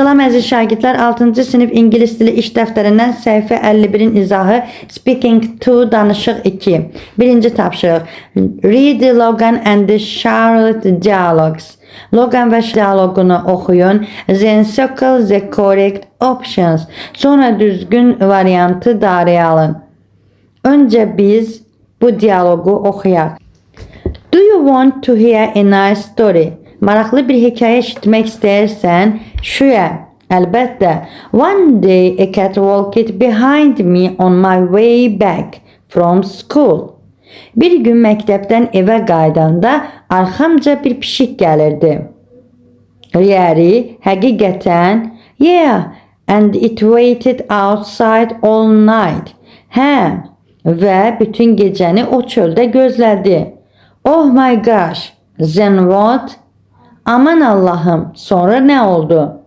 Salam əziz şagirdlər, 6-cı sinif ingilis dili iş dəftərindən səhifə 51-in izahı Speaking to danışıq 2. Birinci tapşırıq. Read Logan and Charlotte dialogues. Logan və dialoqunu oxuyun. Then circle the correct options. Sonra düzgün variantı dairəyə alın. Öncə biz bu dialoqu oxuyaq. Do you want to hear a nice story? Maraqlı bir hekayə eşitmək istəyirsən, şuya, əlbəttə. One day a cat walked behind me on my way back from school. Bir gün məktəbdən evə qaydanda arxamca bir pişik gəlirdi. Really, həqiqətən? Yeah, and it waited outside all night. Hə, və bütün gecəni o çöldə gözlədi. Oh my gosh, then what? Aman Allah'ım, sonra ne oldu?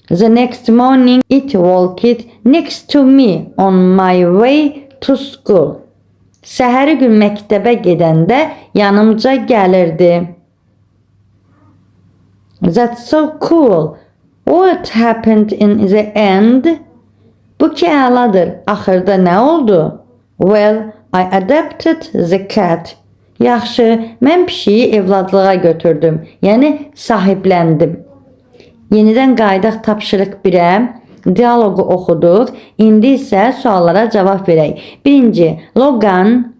The next morning it walked next to me on my way to school. Səhəri gün məktəbə gedəndə yanımca gəlirdi. That's so cool. What happened in the end? Bu ki əladır. Axırda nə oldu? Well, I adopted the cat. Yaxşı, mən pişiyi evladlığa götürdüm. Yəni sahibləndim. Yenidən qaydaq tapşırıq 1-ə. Dialoqu oxuduq. İndi isə suallara cavab verək. Birinci, Logan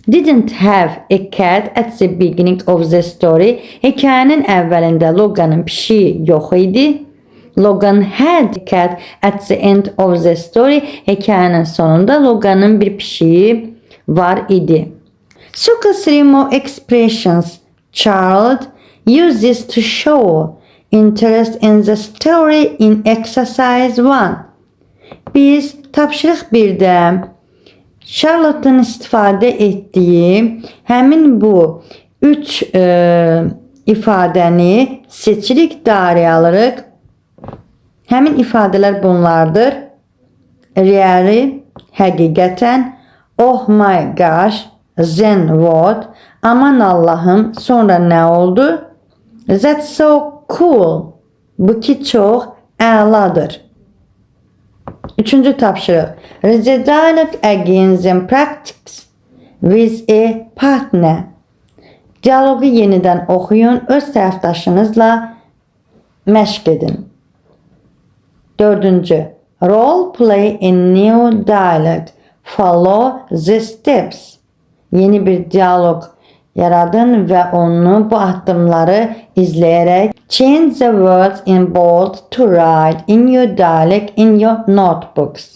didn't have a cat at the beginning of the story. Hekayənin əvvəlində Loganın pişiyi yox idi. Logan had a cat at the end of the story. Hekayənin sonunda Loganın bir pişiyi var idi. Circle 3 more expressions. Child uses to show interest in the story in exercise 1. Biz tapşırıq 1-də Charlotte'ın istifadə etdiyi həmin bu 3 ifadəni seçirik, dairəyə alırıq. Həmin ifadələr bunlardır. Really, həqiqətən, oh my gosh, then what? Aman Allah'ım, sonra nə oldu? That's so cool. Bu ki çox əladır. Üçüncü tapşırıq. Read the dialogue again then practice with a partner. Dialoqu yenidən oxuyun, öz tərəfdaşınızla məşq edin. Dördüncü. Role play a new dialogue. Follow the steps. Yeni bir diyalog yaradın və onu bu addımları izləyərək change the words in bold to write in your dialogue in your notebooks.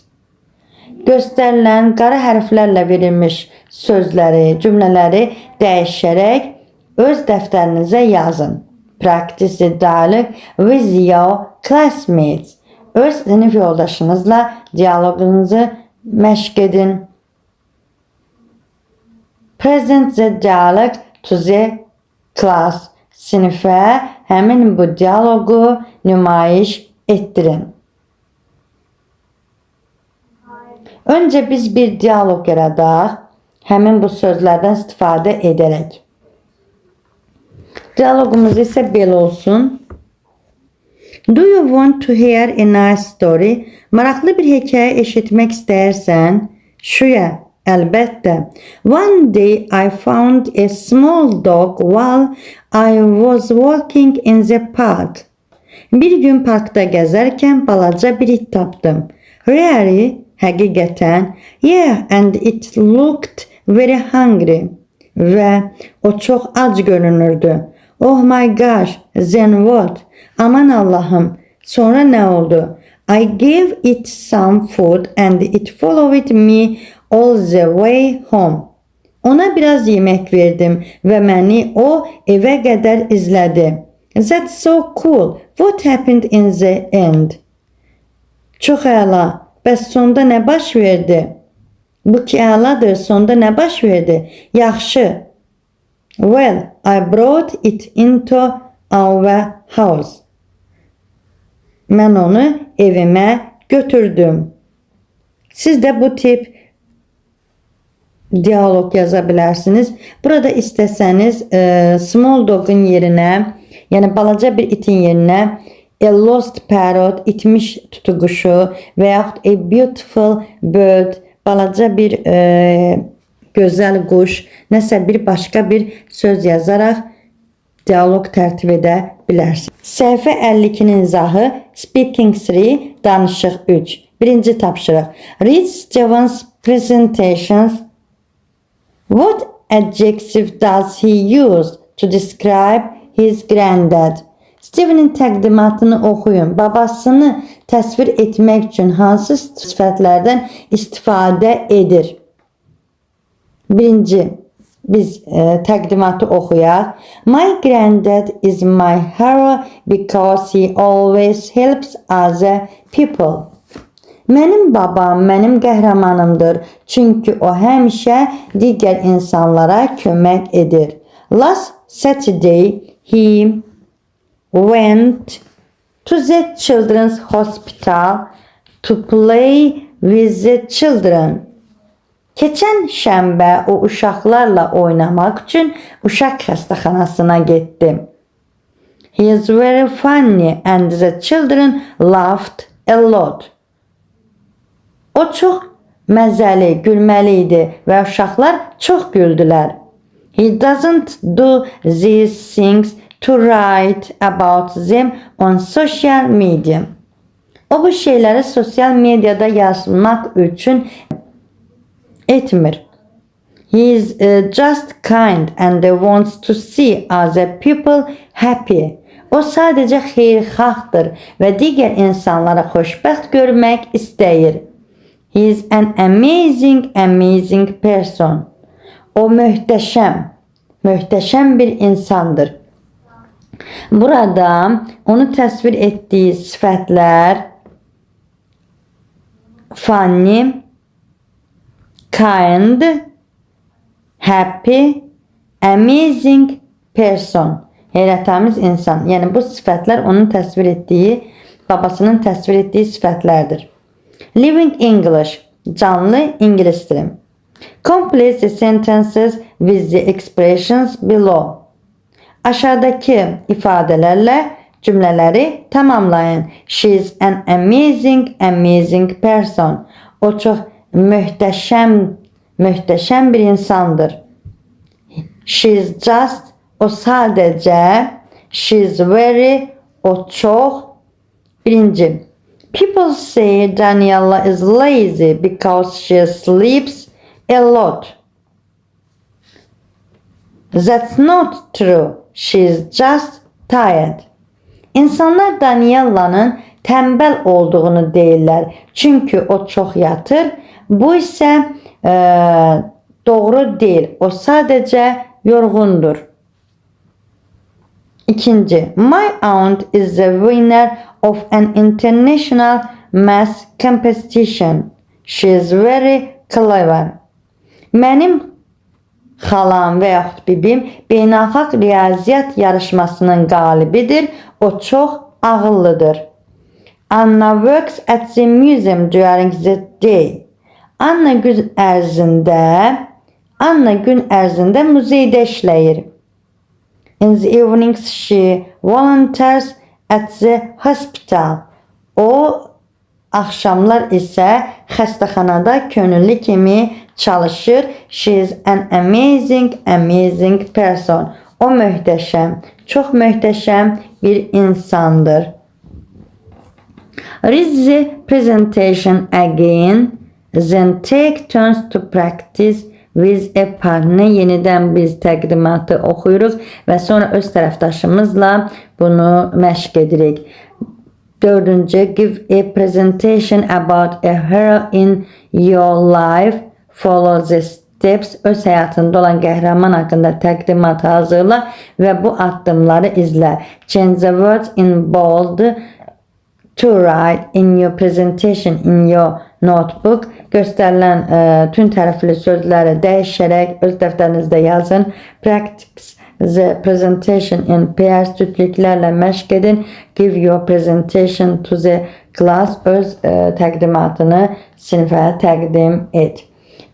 Göstərilən qara hərflərlə verilmiş sözləri, cümlələri dəyişərək öz dəftərinizə yazın. Practice the dialogue with your classmates. Öz sinif yoldaşınızla diyalogunuzu məşq edin. Present the dialogue to the class. Sinifə həmin bu dialoqu nümayiş etdirin. Öncə biz bir dialoq yaradaq, həmin bu sözlərdən istifadə edərək. Dialoqumuz isə belə olsun. Do you want to hear a nice story? Maraqlı bir hekayə eşitmək istəyirsən? Şuya. Əlbəttə. One day I found a small dog while I was walking in the park. Bir gün parkda gəzərkən balaca bir it tapdım. Really? Həqiqətən? Yeah, and it looked very hungry. Və o çox ac görünürdü. Oh my gosh, then what? Aman Allah'ım, sonra nə oldu? I gave it some food and it followed me all the way home. Ona biraz yemək verdim və məni o evə qədər izlədi. That's so cool. What happened in the end? Çox əla. Bəs sonda nə baş verdi? Bu ki əladır. Sonda nə baş verdi? Yaxşı. Well, I brought it into our house. Mən onu evimə götürdüm. Siz də bu tip diyalog yaza bilərsiniz. Burada istəsəniz small dog'un yerinə, yəni balaca bir itin yerinə a lost parrot, itmiş tutuquşu və yaxud a beautiful bird, balaca bir gözəl quş, nəsə bir başqa bir söz yazaraq dialoq tərtib edə bilərsiniz. Səhifə 52-nin izahı Speaking 3, danışıq 3. Birinci tapşırıq. Read Steven's presentations. What adjective does he use to describe his granddad? Steven'in təqdimatını oxuyun. Babasını təsvir etmək üçün hansı sifətlərdən istifadə edir? Birinci, biz təqdimatı oxuyaq. My granddad is my hero because he always helps other people. Mənim babam mənim qəhrəmanımdır, çünki o həmişə digər insanlara kömək edir. Last Saturday he went to the children's hospital to play with the children. Keçən şənbə o uşaqlarla oynamaq üçün uşaq xəstəxanasına getdi. He is very funny and the children laughed a lot. O çox məzəli, gülməli idi və uşaqlar çox güldülər. He doesn't do these things to write about them on social media. O bu şeyləri sosial mediada yazmaq üçün etmir. He is just kind and wants to see other people happy. O sadəcə xeyirxahdır və digər insanlara xoşbəxt görmək istəyir. He is an amazing person. O möhtəşəm bir insandır. Burada onu təsvir etdiyi sifətlər funny, kind, happy, amazing person. Heyrətamiz insan. Yəni bu sifətlər onun təsvir etdiyi, babasının təsvir etdiyi sifətlərdir. Living English, canlı İngilis dili. Complete the sentences with the expressions below. Aşağıdakı ifadələrlə cümlələri tamamlayın. She is an amazing person. O çox möhtəşəm bir insandır. She is just, o sadəcə. She is very, o çox. Birinci. People say Daniela is lazy because she sleeps a lot. That's not true. She is just tired. İnsanlar Daniela'nın tembel olduğunu deyirlər. Çünkü o çox yatır. Bu isə doğru değil. O sadəcə yorğundur. İkinci. My aunt is the winner of an international math competition. She is very clever. Mənim xalam və yaxud bibim beynəlxalq riyaziyyat yarışmasının qalibidir. O çox ağıllıdır. Anna works at the museum during the day. Anna gün ərzində muzeydə işləyir. In the evenings she volunteers at the hospital. O axşamlar isə xəstəxanada könüllü kimi çalışır. She is an amazing person. O möhtəşəm, çox möhtəşəm bir insandır. Read the presentation again, then take turns to practice with a partner. Yenidən biz təqdimatı oxuyuruq və sonra öz tərəfdaşımızla bunu məşq edirik. Dördüncü, give a presentation about a hero in your life. Follow the steps. Öz həyatında olan qəhrəman haqqında təqdimat hazırla və bu addımları izlə. Change the words in bold to write in your presentation in your notebook. Göstərilən tün tərəfli sözləri dəyişərək öz dəftərinizdə yazın. Practice the presentation in pairs. Cütlüklərlə məşq edin. Give your presentation to the class. Öz təqdimatını sinifə təqdim et.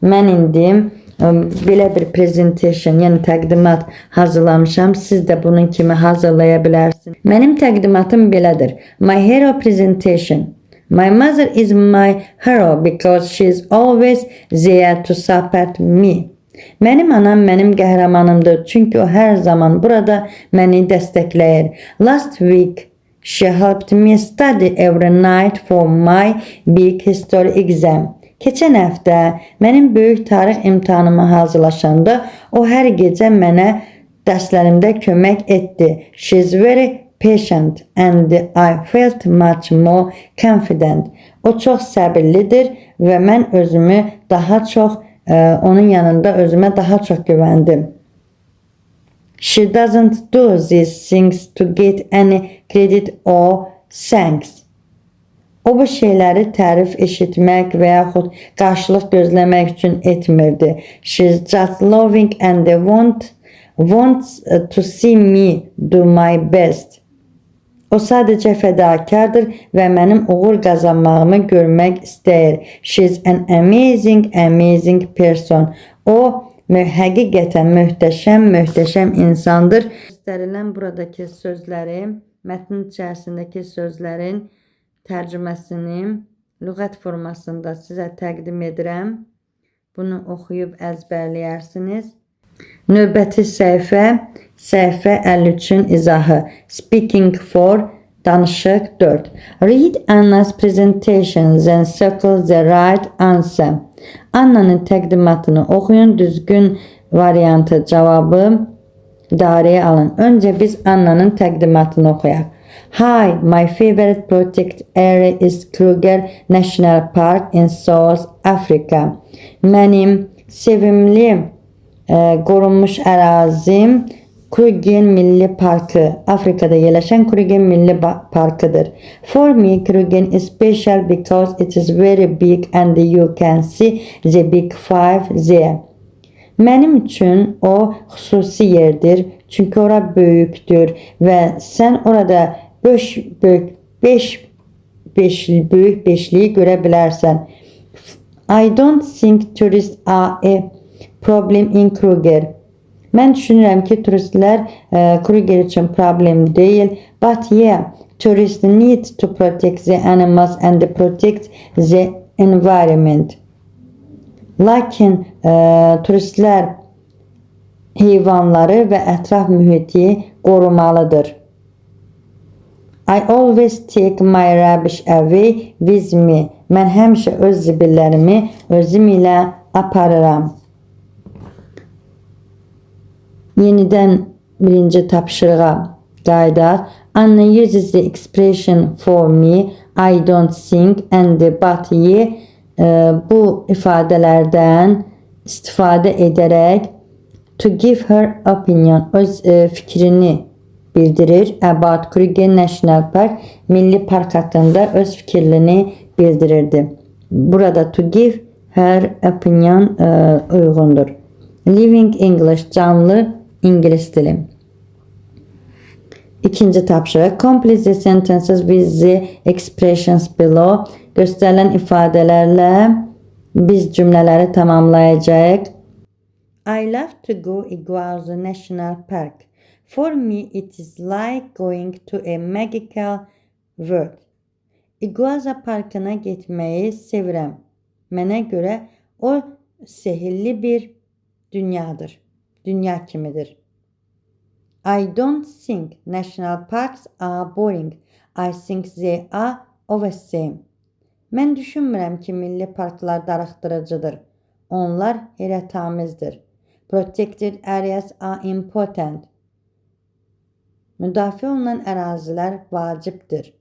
Mən indi belə bir presentation, yəni təqdimat hazırlamışam. Siz də bunun kimi hazırlaya bilərsiniz. Mənim təqdimatım belədir. My hero presentation. My mother is my hero because she is always there to support me. Mənim anam mənim qəhrəmanımdır, çünki o hər zaman burada məni dəstəkləyir. Last week she helped me study every night for my big history exam. Keçən həftə mənim böyük tarix imtahanıma hazırlaşanda o hər gecə mənə dərslərimdə kömək etdi. She is very patient and I felt much more confident. O çox səbirlidir və mən özümü daha çox onun yanında özümə daha çox güvəndim. She doesn't do these things to get any credit or thanks. O bu şeyləri tərif eşitmək və yaxud qarşılıq gözləmək üçün etmirdi. She's just loving and wants to see me do my best. O sadəcə fədakardır və mənim uğur qazanmağımı görmək istəyir. She's an amazing person. O həqiqətən möhtəşəm insandır. Göstərilən buradakı sözləri, mətnin içərisindəki sözlərin tərcüməsini lüğət formasında sizə təqdim edirəm. Bunu oxuyub əzbərləyərsiniz. Növbəti səhifə 53-ün izahı. Speaking for, danışıq 4. Read Anna's presentation, then circle the right answer. Anna'nın təqdimatını oxuyun, düzgün variantı, cavabı dairəyə alın. Öncə biz Anna'nın təqdimatını oxuyaq. Hi, my favorite protected area is Kruger National Park in South Africa. Mənim sevimli qorunmuş ərazim Kruger Milli Parkı, Afrikada yerləşən Kruger Milli Parkıdır. For me, Kruger is special because it is very big and you can see the big five there. Mənim üçün o xüsusi yerdir, çünki ora böyükdür və sən orada böyük beşliyi görə bilərsən. I don't think tourists are a problem in Kruger. Mən düşünürəm ki, turistlər Kruger üçün problem deyil. But yeah, tourists need to protect the animals and protect the environment. Lakin turistlər heyvanları və ətraf mühiti qorumalıdır. I always take my rubbish away with me. Mən həmişə öz zibillərimi özüm ilə aparıram. Yenidən birinci tapşırığa qayıdaq. Anna uses the expression for me, I don't think and but ye bu ifadələrdən istifadə edərək to give her opinion, öz fikrini bildirir. About Kruger National Park, Milli Park haqqında öz fikirlerini bildirirdi. Burada to give her opinion uyğundur. Living English, canlı İngilis dili. İkinci tapşırıq. Complete the sentences with the expressions below. Göstərilən ifadələrlə biz cümlələri tamamlayacağıq. I love to go Iguazu National Park. For me it is like going to a magical world. Iguazu parkına getməyi sevirəm. Mənə görə o sehirli bir dünyadır. Dünya kimidir. I don't think national parks are boring. I think they are always same. Mən düşünmürəm ki, milli parklar darıxdırıcıdır. Onlar heyrətamizdir. Protected areas are important. Müdafiə olunan ərazilər vacibdir.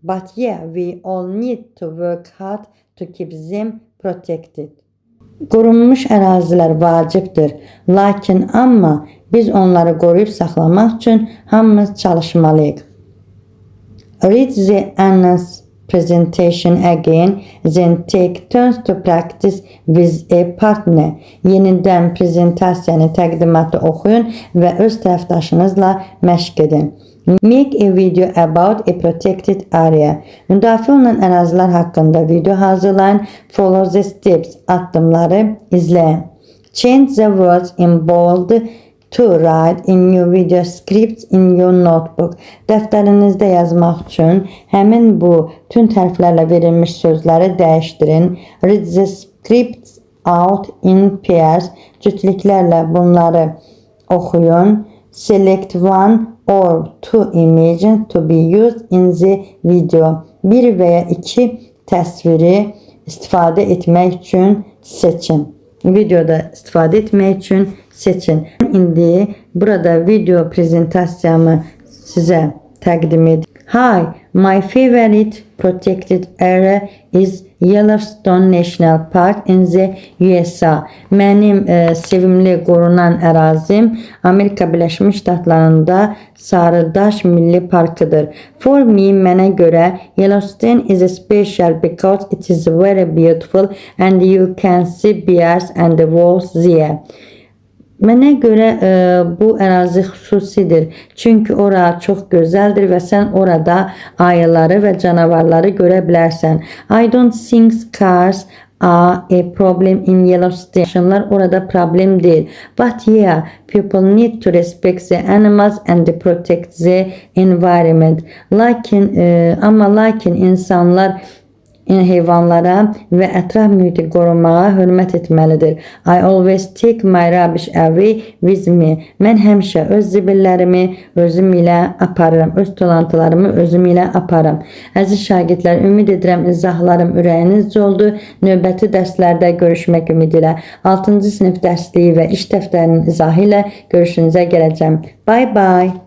But yeah, we all need to work hard to keep them protected. Qorunmuş ərazilər vacibdir. Lakin amma biz onları qoruyub saxlamaq üçün hamımız çalışmalıyıq. Read the Anna's presentation again, then take turns to practice with a partner. Yenidən prezentasiyanı, təqdimatı oxuyun və öz tərəfdaşınızla məşq edin. Make a video about a protected area. Müdafiə olunan ərazilər haqqında video hazırlayın. Follow the steps, addımları izləyin. Change the words in bold to write in new video scripts in your notebook. Dəftərinizdə yazmaq üçün həmin bu tünd hərflərlə verilmiş sözləri dəyişdirin. Read the scripts out in pairs. Cütlüklərlə bunları oxuyun. Select one or two images to be used in the video. Bir veya iki təsviri istifadə etmək üçün seçin. Videoda istifadə etmək üçün seçin. İndi burada video prezentasiyamı sizə təqdim edirəm. Hi, my favorite protected area is Yellowstone National Park in the USA. Mənim sevimli qorunan ərazim Amerika Birləşmiş Ştatlarında Sarıdaş Milli Parkıdır. For me, mənə görə Yellowstone is special because it is very beautiful and you can see bears and wolves there. Mənə görə bu ərazi xüsusidir. Çünki ora çox gözəldir və sən orada ayıları və canavarları görə bilərsən. I don't think cars are a problem in Yellowstone. Maşınlar orada problem deyil. But yeah, people need to respect the animals and protect the environment. Lakin insanlar heyvanlara və ətraf mühiti qorumağa hörmət etməlidir. I always take my rubbish away with me. Mən həmişə öz zibillərimi özüm ilə aparıram. Öz tolantılarımı özüm ilə aparıram. Əziz şagirdlər, ümid edirəm izahlarım ürəyinizcə oldu. Növbəti dərslərdə görüşmək ümidi ilə 6-cı sinif dərsliyi və iş dəftərinin izahı ilə görüşünüzə gələcəm. Bye bye.